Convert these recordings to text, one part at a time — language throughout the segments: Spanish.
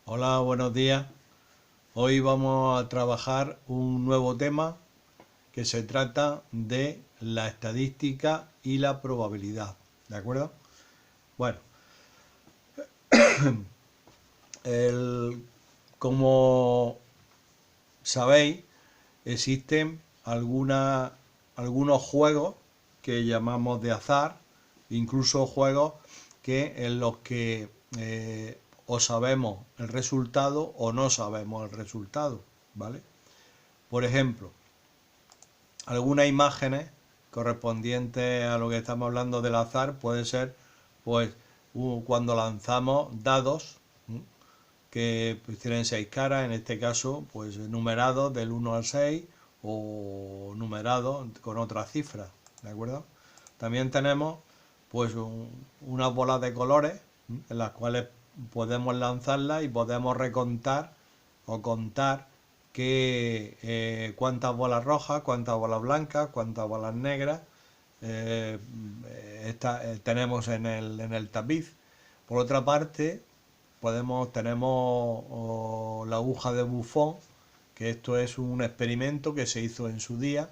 Hola, buenos días. Hoy vamos a trabajar un nuevo tema que se trata de la estadística y la probabilidad. ¿De acuerdo? Bueno, el- como sabéis, existen algunos juegos que llamamos de azar, incluso juegos en los que o sabemos el resultado o no sabemos el resultado, ¿vale? Por ejemplo, algunas imágenes correspondientes a lo que estamos hablando del azar puede ser, pues, cuando lanzamos dados, que pues, tienen seis caras, en este caso, pues numerados del 1 al 6 o numerados con otras cifras, ¿de acuerdo? También tenemos, pues, unas bolas de colores en las cuales podemos lanzarlas y podemos recontar o contar cuántas bolas rojas, cuántas bolas blancas, cuántas bolas negras eh, tenemos en el tapiz. Por otra parte, tenemos la aguja de Buffon, que esto es un experimento que se hizo en su día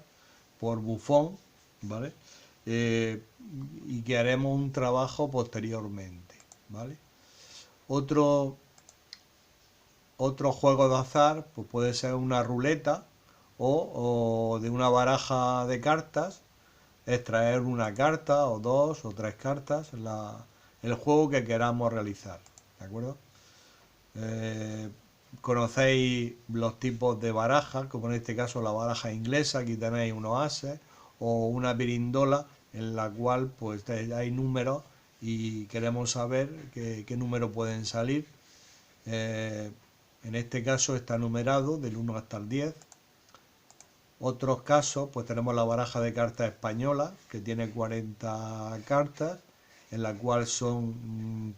por Buffon, ¿vale? Eh, y que haremos un trabajo posteriormente, ¿vale? Otro, otro juego de azar pues puede ser una ruleta o de una baraja de cartas, extraer una carta o dos o tres cartas, el juego que queramos realizar, ¿de acuerdo? Eh, Conocéis los tipos de barajas, como en este caso la baraja inglesa, aquí tenéis unos ases, o una pirindola en la cual pues hay números y queremos saber qué números pueden salir. Eh, en este caso está numerado del 1 hasta el 10. Otros casos, pues tenemos la baraja de cartas española, que tiene 40 cartas, en la cual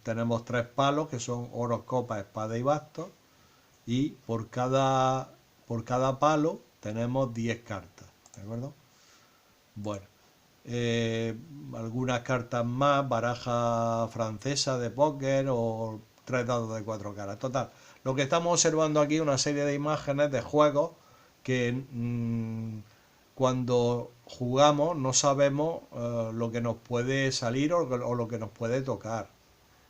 tenemos tres palos, que son oros, copas, espada y bastos, y por cada palo tenemos 10 cartas, ¿de acuerdo? Bueno, algunas cartas más, baraja francesa de póker o tres dados de cuatro caras. Total, lo que estamos observando aquí es una serie de imágenes de juegos que cuando jugamos no sabemos lo que nos puede salir o lo que nos puede tocar.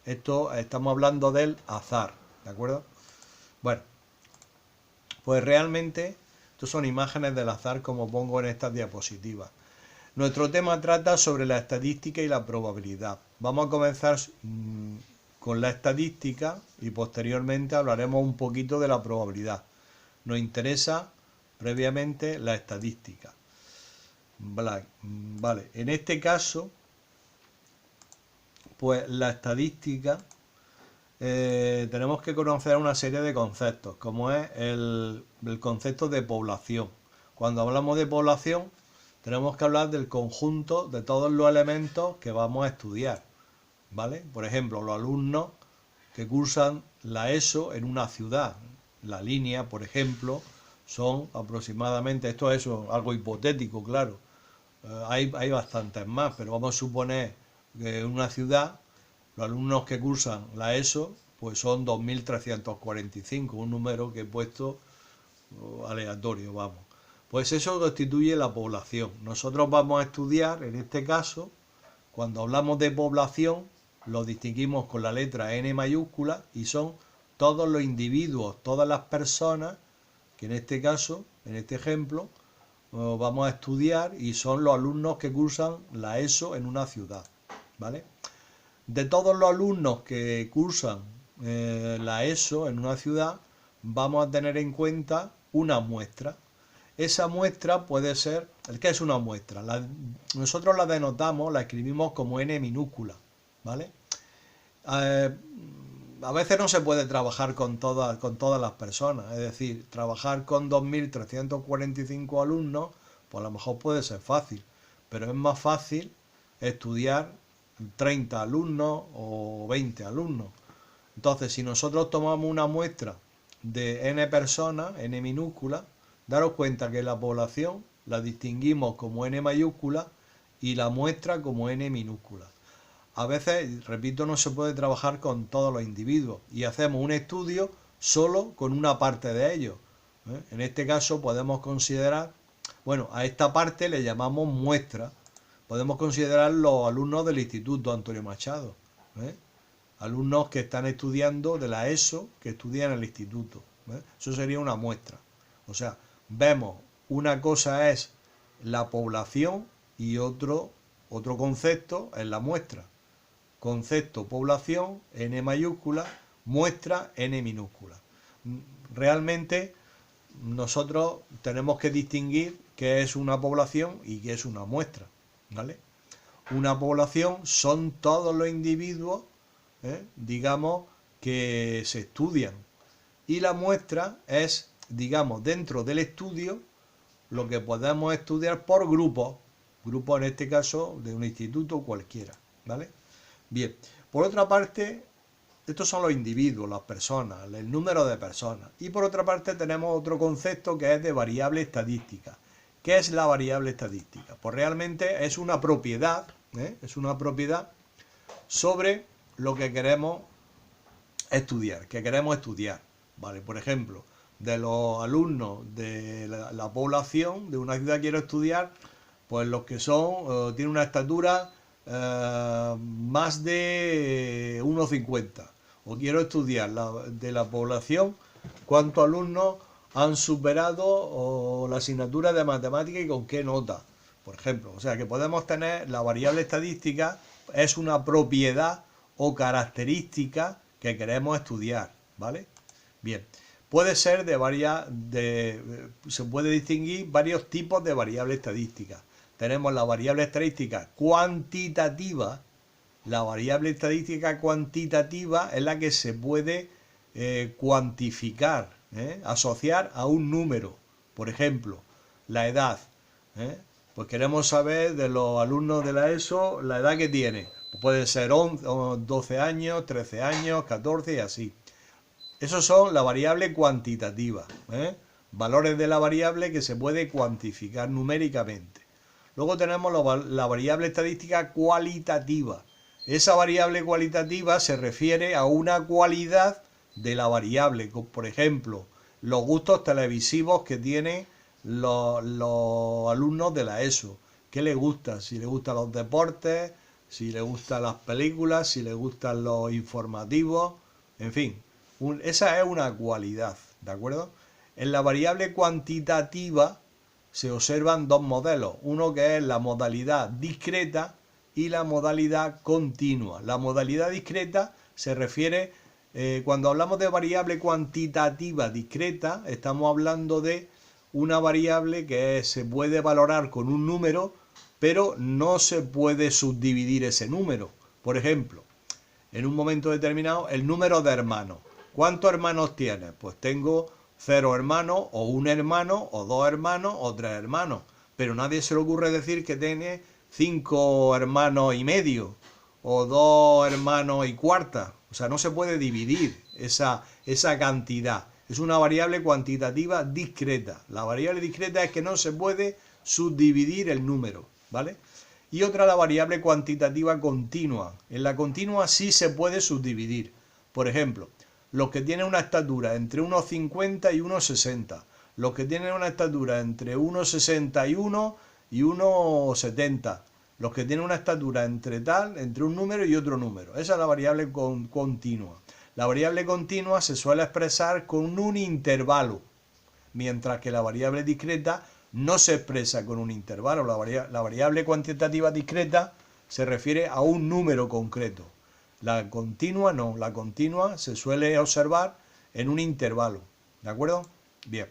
Esto estamos hablando del azar, ¿de acuerdo? Bueno, pues realmente estos son imágenes del azar como pongo en estas diapositivas. Nuestro tema trata sobre la estadística y la probabilidad. Vamos a comenzar con la estadística y posteriormente hablaremos un poquito de la probabilidad. Nos interesa previamente la estadística. Vale, en este caso, pues la estadística tenemos que conocer una serie de conceptos, como es el concepto de población. Cuando hablamos de población, tenemos que hablar del conjunto de todos los elementos que vamos a estudiar, ¿vale? Por ejemplo, los alumnos que cursan la ESO en una ciudad. La línea, por ejemplo, son aproximadamente, esto es algo hipotético, claro. Hay bastantes más, pero vamos a suponer que en una ciudad los alumnos que cursan la ESO pues son 2.345, un número que he puesto aleatorio, vamos. Pues eso constituye la población. Nosotros vamos a estudiar, en este caso, cuando hablamos de población, lo distinguimos con la letra N mayúscula y son todos los individuos, todas las personas, que en este caso, en este ejemplo, vamos a estudiar y son los alumnos que cursan la ESO en una ciudad, ¿vale? De todos los alumnos que cursan la ESO en una ciudad, vamos a tener en cuenta una muestra. Esa muestra puede ser, ¿qué es una muestra? Nosotros la denotamos, la escribimos como N minúscula, ¿vale? Eh, a veces no se puede trabajar con todas las personas, es decir, trabajar con 2.345 alumnos, pues a lo mejor puede ser fácil, pero es más fácil estudiar 30 alumnos o 20 alumnos. Entonces, si nosotros tomamos una muestra de n personas, n minúscula, daros cuenta que la población la distinguimos como n mayúscula y la muestra como n minúscula. a veces, repito, no se puede trabajar con todos los individuos y hacemos un estudio solo con una parte de ellos. En este caso podemos considerar, bueno, a esta parte le llamamos muestra. Podemos considerar los alumnos del Instituto Antonio Machado, ¿eh? Alumnos que están estudiando de la ESO, que estudian en el instituto. Eso sería una muestra. O sea, vemos, una cosa es la población y otro concepto es la muestra. Concepto población, N mayúscula, muestra, N minúscula. Realmente nosotros tenemos que distinguir qué es una población y qué es una muestra, ¿vale? Una población son todos los individuos, digamos, que se estudian. Y la muestra es, digamos, dentro del estudio, lo que podemos estudiar por grupos. Grupos, en este caso, de un instituto cualquiera, ¿vale? Bien, por otra parte, estos son los individuos, las personas, el número de personas. Y por otra parte tenemos otro concepto que es de variable estadística. ¿Qué es la variable estadística? Pues realmente es una propiedad, es una propiedad sobre lo que queremos estudiar, ¿vale? Por ejemplo, de los alumnos de la población de una ciudad quiero estudiar, pues los que son, tienen una estatura más de 1,50. O quiero estudiar de la población cuántos alumnos han superado la asignatura de matemática y con qué nota, por ejemplo. O sea que podemos tener la variable estadística, es una propiedad o característica que queremos estudiar, ¿vale? Bien, puede ser se puede distinguir varios tipos de variable estadística. Tenemos la variable estadística cuantitativa. La variable estadística cuantitativa es la que se puede cuantificar, asociar a un número. Por ejemplo, la edad. Pues queremos saber de los alumnos de la ESO la edad que tienen. Puede ser 12 años, 13 años, 14 y así. Esos son la variable cuantitativa. Valores de la variable que se puede cuantificar numéricamente. Luego tenemos la variable estadística cualitativa. Esa variable cualitativa se refiere a una cualidad de la variable. Por ejemplo, los gustos televisivos que tienen los alumnos de la ESO. ¿Qué les gusta? Si les gustan los deportes, si les gustan las películas, si les gustan los informativos, en fin. Esa es una cualidad, ¿de acuerdo? En la variable cuantitativa se observan dos modelos, uno que es la modalidad discreta y la modalidad continua. La modalidad discreta se refiere, cuando hablamos de variable cuantitativa discreta, estamos hablando de una variable que se puede valorar con un número, pero no se puede subdividir ese número. Por ejemplo, en un momento determinado, el número de hermanos. ¿Cuántos hermanos tienes? Pues tengo 0 hermanos, o 1 hermano, o 2 hermanos, o 3 hermanos. Pero nadie se le ocurre decir que tiene 5 hermanos y medio, o 2 hermanos y cuarta. O sea, no se puede dividir esa cantidad. Es una variable cuantitativa discreta. La variable discreta es que no se puede subdividir el número, ¿vale? Y otra, la variable cuantitativa continua. En la continua sí se puede subdividir. Por ejemplo, los que tienen una estatura entre 1,50 y 1,60. Los que tienen una estatura entre 1,61 y 1,70. Los que tienen una estatura entre un número y otro número. Esa es la variable continua. La variable continua se suele expresar con un intervalo, mientras que la variable discreta no se expresa con un intervalo. La variable cuantitativa discreta se refiere a un número concreto. La continua no, la continua se suele observar en un intervalo, ¿de acuerdo? Bien,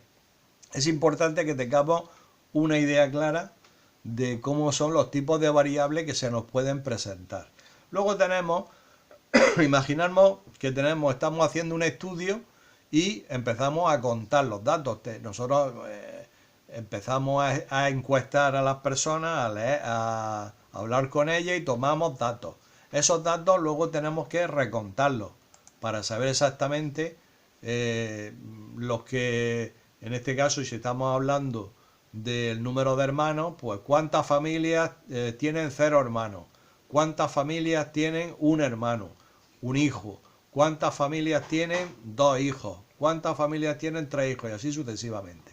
es importante que tengamos una idea clara de cómo son los tipos de variables que se nos pueden presentar. Luego tenemos, imaginamos que estamos haciendo un estudio y empezamos a contar los datos. Nosotros empezamos a encuestar a las personas, a hablar con ellas y tomamos datos. Esos datos luego tenemos que recontarlos para saber exactamente los que, en este caso, si estamos hablando del número de hermanos, pues cuántas familias tienen 0 hermanos, ¿Cuántas familias tienen un hermano, un hijo? ¿Cuántas familias tienen dos hijos? ¿Cuántas familias tienen tres hijos? Y así sucesivamente.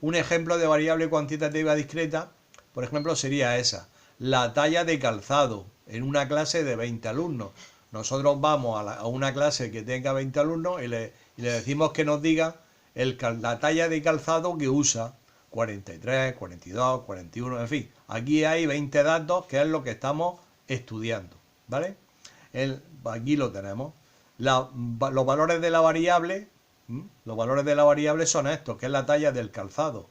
Un ejemplo de variable cuantitativa discreta, por ejemplo, sería esa. La talla de calzado en una clase de 20 alumnos. Nosotros vamos a una clase que tenga 20 alumnos y le decimos que nos diga la talla de calzado que usa. 43, 42, 41, en fin. Aquí hay 20 datos que es lo que estamos estudiando, ¿vale? Aquí lo tenemos. Los valores de la variable, los valores de la variable son estos, que es la talla del calzado.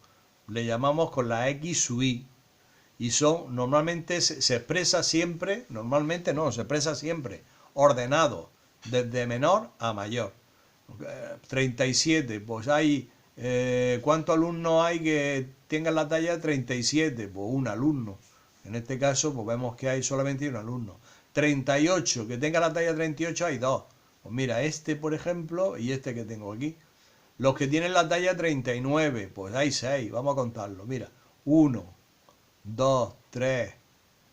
Le llamamos con la X sub I. Y son, normalmente se expresa siempre, normalmente no, se expresa siempre ordenado, desde menor a mayor. 37, pues hay, ¿cuántos alumnos hay que tengan la talla 37? Pues un alumno. En este caso, pues vemos que hay solamente un alumno. 38, que tenga la talla 38 hay dos. Pues mira, este por ejemplo y este que tengo aquí. Los que tienen la talla 39, pues hay 6, vamos a contarlo. Mira, 1, 2, 3,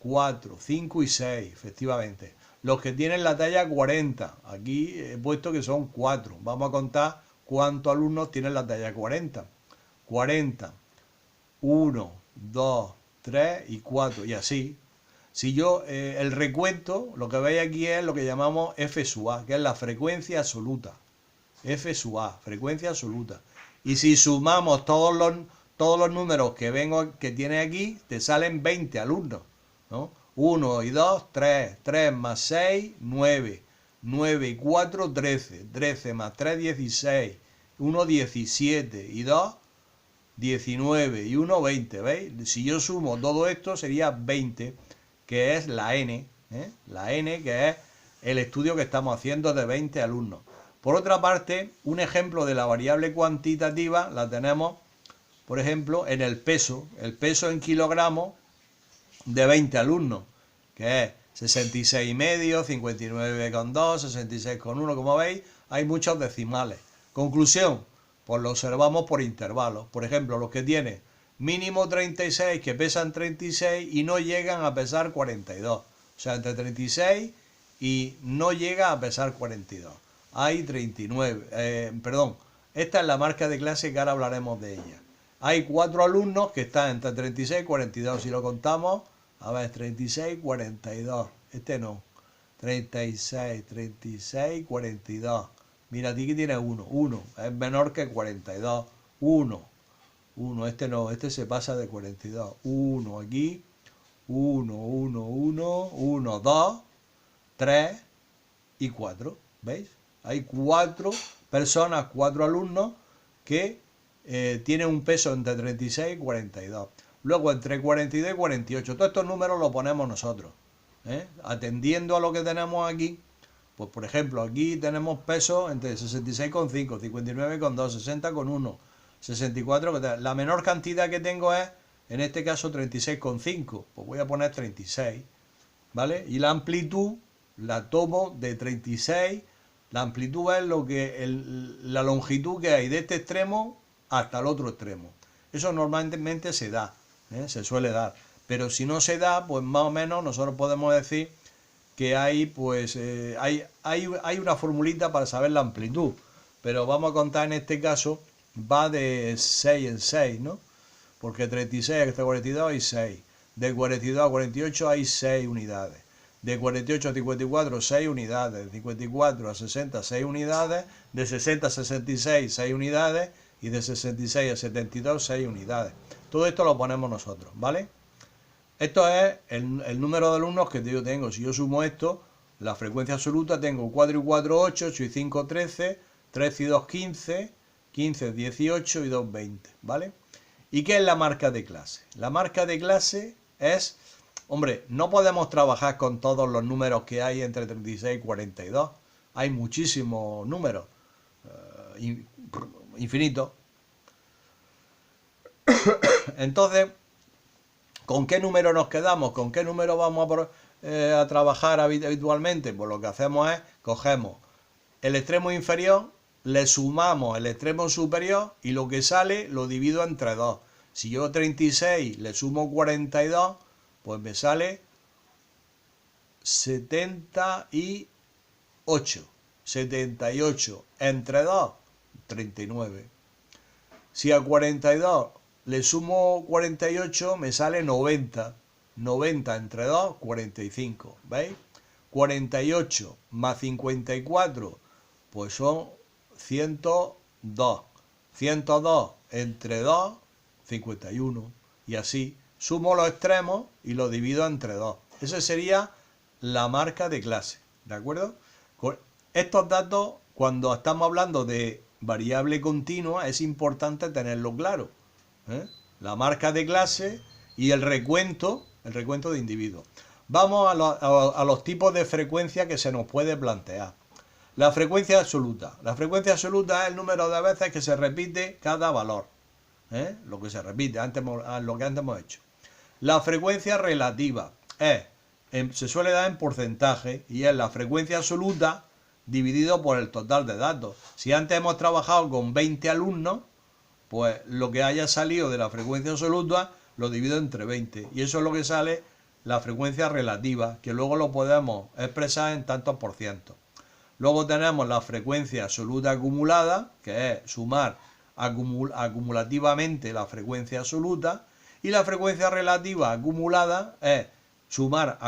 4, 5 y 6, efectivamente. Los que tienen la talla 40, aquí he puesto que son 4. Vamos a contar cuántos alumnos tienen la talla 40. 40, 1, 2, 3 y 4, y así. Si yo, el recuento, lo que veis aquí es lo que llamamos F sub A, que es la frecuencia absoluta. F sub A, frecuencia absoluta. Y si sumamos todos los números que tiene aquí, te salen 20 alumnos, ¿no? 1 y 2, 3, 3 más 6, 9, 9 y 4, 13, 13 más 3, 16, 1, 17 y 2, 19 y 1, 20, ¿veis? Si yo sumo todo esto sería 20, que es la N, la N, que es el estudio que estamos haciendo de 20 alumnos. Por otra parte, un ejemplo de la variable cuantitativa la tenemos, por ejemplo, en el peso en kilogramos de 20 alumnos, que es 66,5, 59,2, 66,1, como veis, hay muchos decimales. Conclusión, pues lo observamos por intervalos. Por ejemplo, los que tienen mínimo 36, que pesan 36 y no llegan a pesar 42. O sea, entre 36 y no llega a pesar 42. Hay 39, perdón, esta es la marca de clase que ahora hablaremos de ella. Hay 4 alumnos que están entre 36 y 42. Si lo contamos, a ver, 36, 42. Este no. 36, 36, 42. Mira, aquí tiene 1. 1 es menor que 42. 1. 1, este no, este se pasa de 42. 1 aquí. 1, 1, 1, 1, 2, 3 y 4. ¿Veis? Hay 4 personas, 4 alumnos que tienen un peso entre 36 y 42. Luego entre 42 y 48. Todos estos números los ponemos nosotros. Atendiendo a lo que tenemos aquí. Pues por ejemplo, aquí tenemos pesos entre 66,5, 59,2, 60,1, 64. La menor cantidad que tengo es, en este caso, 36,5. Pues voy a poner 36. ¿Vale? Y la amplitud la tomo de 36. La amplitud es la longitud que hay de este extremo hasta el otro extremo. Eso normalmente se da, se suele dar. Pero si no se da, pues más o menos nosotros podemos decir que hay, pues, hay una formulita para saber la amplitud. Pero vamos a contar en este caso, va de 6 en 6, ¿no? Porque 36 hasta 42 hay 6. De 42 a 48 hay 6 unidades. De 48 a 54, 6 unidades. De 54 a 60, 6 unidades. De 60 a 66, 6 unidades. Y de 66 a 72, 6 unidades. Todo esto lo ponemos nosotros, ¿vale? Esto es el número de alumnos que yo tengo. Si yo sumo esto, la frecuencia absoluta, tengo 4 y 4, 8, 8 y 5, 13, 13 y 2, 15, 15, 18 y 2, 20, ¿vale? ¿Y qué es la marca de clase? La marca de clase es, hombre, no podemos trabajar con todos los números que hay entre 36 y 42. Hay muchísimos números, infinitos. Entonces, ¿con qué número nos quedamos? ¿Con qué número vamos a trabajar habitualmente? Pues lo que hacemos es, cogemos el extremo inferior, le sumamos el extremo superior y lo que sale lo divido entre 2. Si yo 36 le sumo 42, pues me sale 78. 78 entre 2, 39. Si a 42 le sumo 48, me sale 90. 90 entre 2, 45. ¿Veis? 48 más 54, pues son 102. 102 entre 2, 51. Y así, sumo los extremos y los divido entre 2. Esa sería la marca de clase. ¿De acuerdo? Con estos datos, cuando estamos hablando de variable continua, es importante tenerlo claro. La marca de clase y el recuento de individuos. Vamos a los tipos de frecuencia que se nos puede plantear. La frecuencia absoluta. La frecuencia absoluta es el número de veces que se repite cada valor. Lo que se repite, lo que antes hemos hecho. La frecuencia relativa se suele dar en porcentaje y es la frecuencia absoluta dividido por el total de datos. Si antes hemos trabajado con 20 alumnos, pues lo que haya salido de la frecuencia absoluta lo divido entre 20. Y eso es lo que sale la frecuencia relativa, que luego lo podemos expresar en tantos por ciento. Luego tenemos la frecuencia absoluta acumulada, que es sumar acumulativamente la frecuencia absoluta, y la frecuencia relativa acumulada es sumar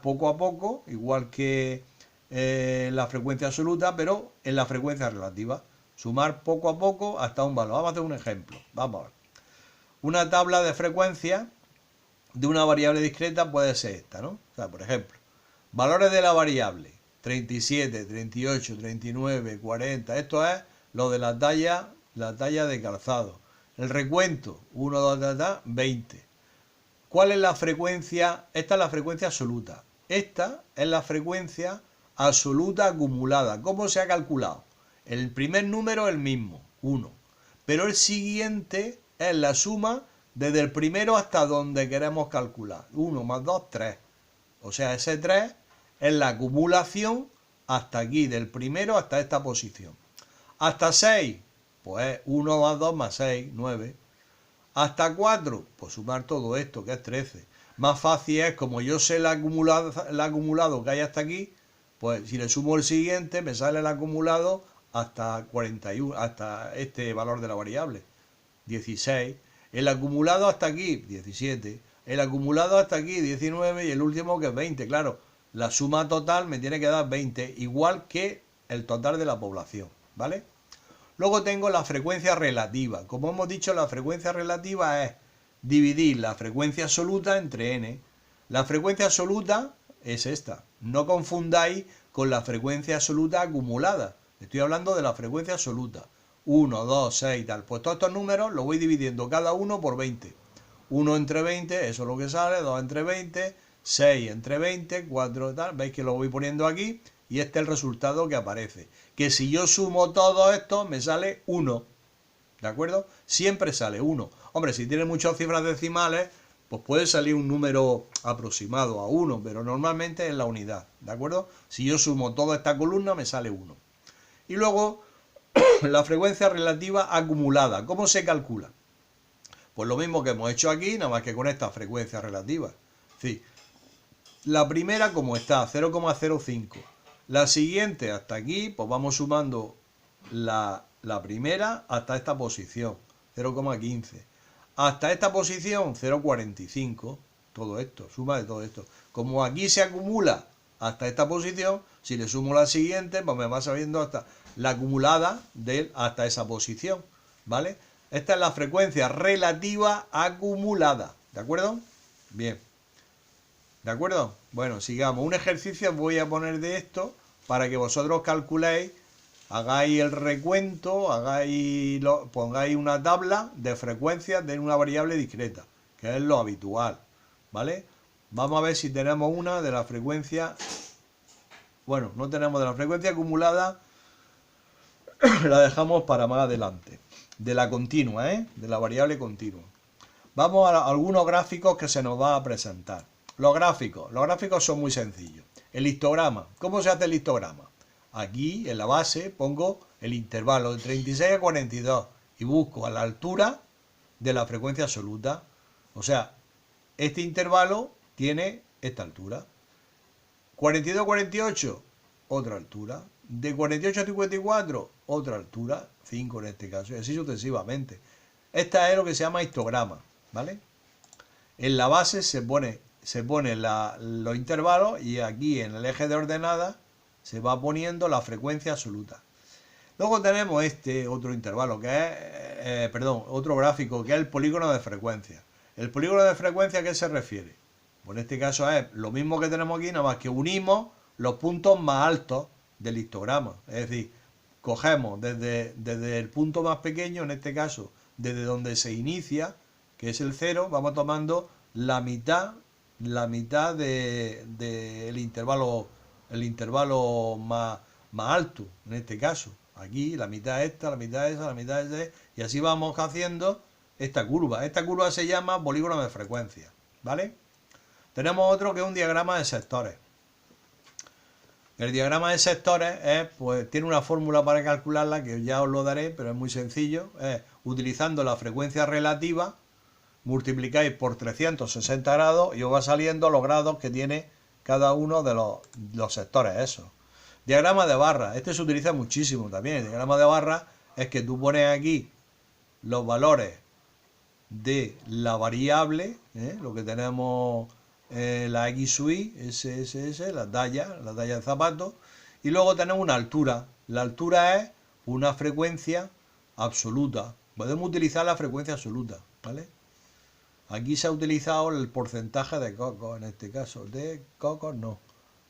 poco a poco, igual que la frecuencia absoluta, pero en la frecuencia relativa. Sumar poco a poco hasta un valor. Vamos a hacer un ejemplo. Vamos a ver. Una tabla de frecuencia de una variable discreta puede ser esta, ¿no? O sea, por ejemplo, valores de la variable 37, 38, 39, 40. Esto es lo de la talla de calzado. El recuento 1, 2, 3, 20. ¿Cuál es la frecuencia? Esta es la frecuencia absoluta. Esta es la frecuencia absoluta acumulada. ¿Cómo se ha calculado? El primer número es el mismo, 1. Pero el siguiente es la suma desde el primero hasta donde queremos calcular. 1 más 2, 3. O sea, ese 3 es la acumulación hasta aquí, del primero hasta esta posición. Hasta 6, pues 1 más 2 más 6, 9. Hasta 4, pues sumar todo esto, que es 13. Más fácil es, como yo sé el acumulado que hay hasta aquí, pues si le sumo el siguiente, me sale el acumulado hasta 41, hasta este valor de la variable, 16. El acumulado hasta aquí, 17. El acumulado hasta aquí, 19. Y el último, que es 20. Claro, la suma total me tiene que dar 20, igual que el total de la población, ¿vale? Luego tengo la frecuencia relativa. Como hemos dicho, la frecuencia relativa es dividir la frecuencia absoluta entre n. La frecuencia absoluta es esta. No confundáis con la frecuencia absoluta acumulada. Estoy hablando de la frecuencia absoluta. 1, 2, 6 y tal. Pues todos estos números los voy dividiendo cada uno por 20. 1 entre 20, eso es lo que sale. 2 entre 20, 6 entre 20, 4 tal. Veis que lo voy poniendo aquí y este es el resultado que aparece. Que si yo sumo todo esto, me sale 1. ¿De acuerdo? Siempre sale 1. Hombre, si tiene muchas cifras decimales, pues puede salir un número aproximado a 1, pero normalmente es la unidad. ¿De acuerdo? Si yo sumo toda esta columna, me sale 1. Y luego, la frecuencia relativa acumulada. ¿Cómo se calcula? Pues lo mismo que hemos hecho aquí, nada más que con esta frecuencia relativa. Sí. La primera como está, 0,05. La siguiente hasta aquí, pues vamos sumando la primera hasta esta posición, 0,15. Hasta esta posición, 0,45. Todo esto, suma de todo esto. Como aquí se acumula hasta esta posición, si le sumo la siguiente, pues me va sabiendo hasta la acumulada hasta esa posición, ¿vale? Esta es la frecuencia relativa acumulada, ¿de acuerdo? Bien. ¿De acuerdo? Bueno, sigamos. Un ejercicio voy a poner de esto para que vosotros calculéis, hagáis el recuento, pongáis una tabla de frecuencias de una variable discreta, que es lo habitual, ¿vale? Vamos a ver si tenemos una de la frecuencia. Bueno, no tenemos de la frecuencia acumulada, la dejamos para más adelante. De la continua, de la variable continua. Vamos a algunos gráficos que se nos va a presentar. Los gráficos son muy sencillos. El histograma, ¿cómo se hace el histograma? Aquí en la base pongo el intervalo de 36 a 42 y busco a la altura de la frecuencia absoluta. O sea, este intervalo tiene esta altura. 42 a 48, otra altura. De 48 a 54, otra altura. 5 en este caso, y así sucesivamente. Esta es lo que se llama histograma, ¿vale? En la base se pone los intervalos y aquí en el eje de ordenadas se va poniendo la frecuencia absoluta. Luego tenemos este otro intervalo que es, otro gráfico que es el polígono de frecuencia. ¿El polígono de frecuencia a qué se refiere? Pues en este caso es lo mismo que tenemos aquí, nada más que unimos los puntos más altos del histograma. Es decir, cogemos desde el punto más pequeño, en este caso, desde donde se inicia, que es el 0, vamos tomando la mitad del intervalo, el intervalo más alto, en este caso. Aquí la mitad esta, la mitad esa, la mitad esa, y así vamos haciendo esta curva. Esta curva se llama polígono de frecuencia, ¿vale? Tenemos otro que es un diagrama de sectores. El diagrama de sectores tiene una fórmula para calcularla que ya os lo daré, pero es muy sencillo. Es utilizando la frecuencia relativa, multiplicáis por 360 grados y os va saliendo los grados que tiene cada uno de los sectores esos. Diagrama de barra. Este se utiliza muchísimo también. El diagrama de barra es que tú pones aquí los valores de la variable, lo que tenemos... la X sub Y, S, la talla de zapato, y luego tenemos una altura. La altura es una frecuencia absoluta. Podemos utilizar la frecuencia absoluta, ¿vale? Aquí se ha utilizado el porcentaje de cocos, en este caso. De cocos no,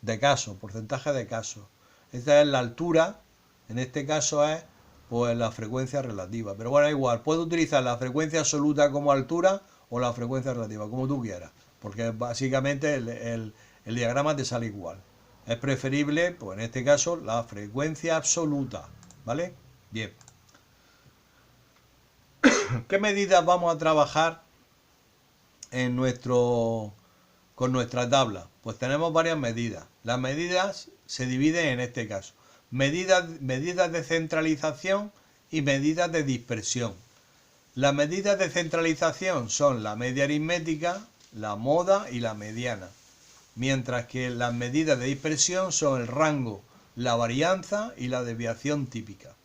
de casos, porcentaje de casos. Esta es la altura, en este caso es pues la frecuencia relativa. Pero bueno, igual, puedo utilizar la frecuencia absoluta como altura o la frecuencia relativa, como tú quieras. Porque básicamente el diagrama te sale igual. Es preferible, pues en este caso, la frecuencia absoluta, ¿vale? Bien. ¿Qué medidas vamos a trabajar con nuestra tabla? Pues tenemos varias medidas. Las medidas se dividen en este caso. Medidas de centralización y medidas de dispersión. Las medidas de centralización son la media aritmética, la moda y la mediana, mientras que las medidas de dispersión son el rango, la varianza y la desviación típica.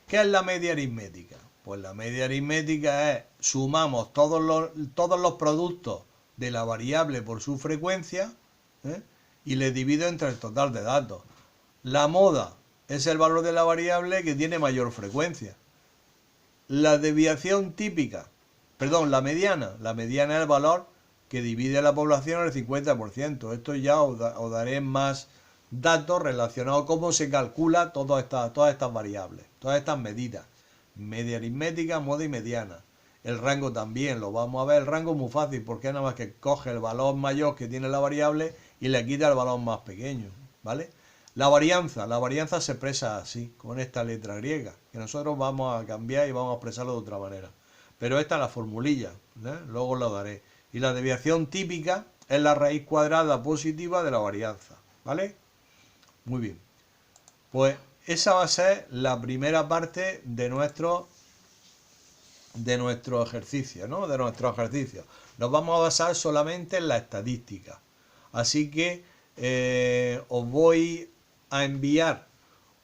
¿Qué es la media aritmética? Pues la media aritmética es sumamos todos los productos de la variable por su frecuencia y les divido entre el total de datos. La moda es el valor de la variable que tiene mayor frecuencia. La desviación típica, la mediana es el valor que divide la población al 50%. Esto ya os daré más datos relacionados a cómo se calcula todas estas variables, todas estas medidas. Media aritmética, moda y mediana. El rango también, lo vamos a ver. El rango es muy fácil porque nada más que coge el valor mayor que tiene la variable y le quita el valor más pequeño, ¿vale? La varianza se expresa así, con esta letra griega, que nosotros vamos a cambiar y vamos a expresarlo de otra manera. Pero esta es la formulilla, luego lo daré. Y la desviación típica es la raíz cuadrada positiva de la varianza, ¿vale? Muy bien. Pues esa va a ser la primera parte de nuestro ejercicio, ¿no? De nuestro ejercicio. Nos vamos a basar solamente en la estadística. Así que os voy a enviar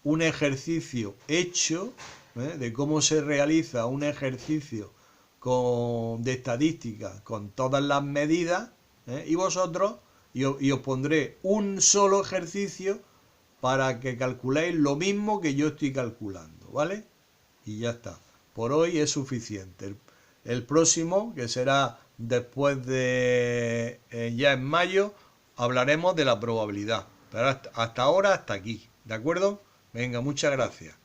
un ejercicio hecho de cómo se realiza un ejercicio de estadística con todas las medidas y vosotros y os pondré un solo ejercicio para que calculéis lo mismo que yo estoy calculando, ¿vale? Y ya está. Por hoy es suficiente. El próximo, que será después de ya en mayo, hablaremos de la probabilidad. Pero hasta ahora, hasta aquí. ¿De acuerdo? Venga, muchas gracias.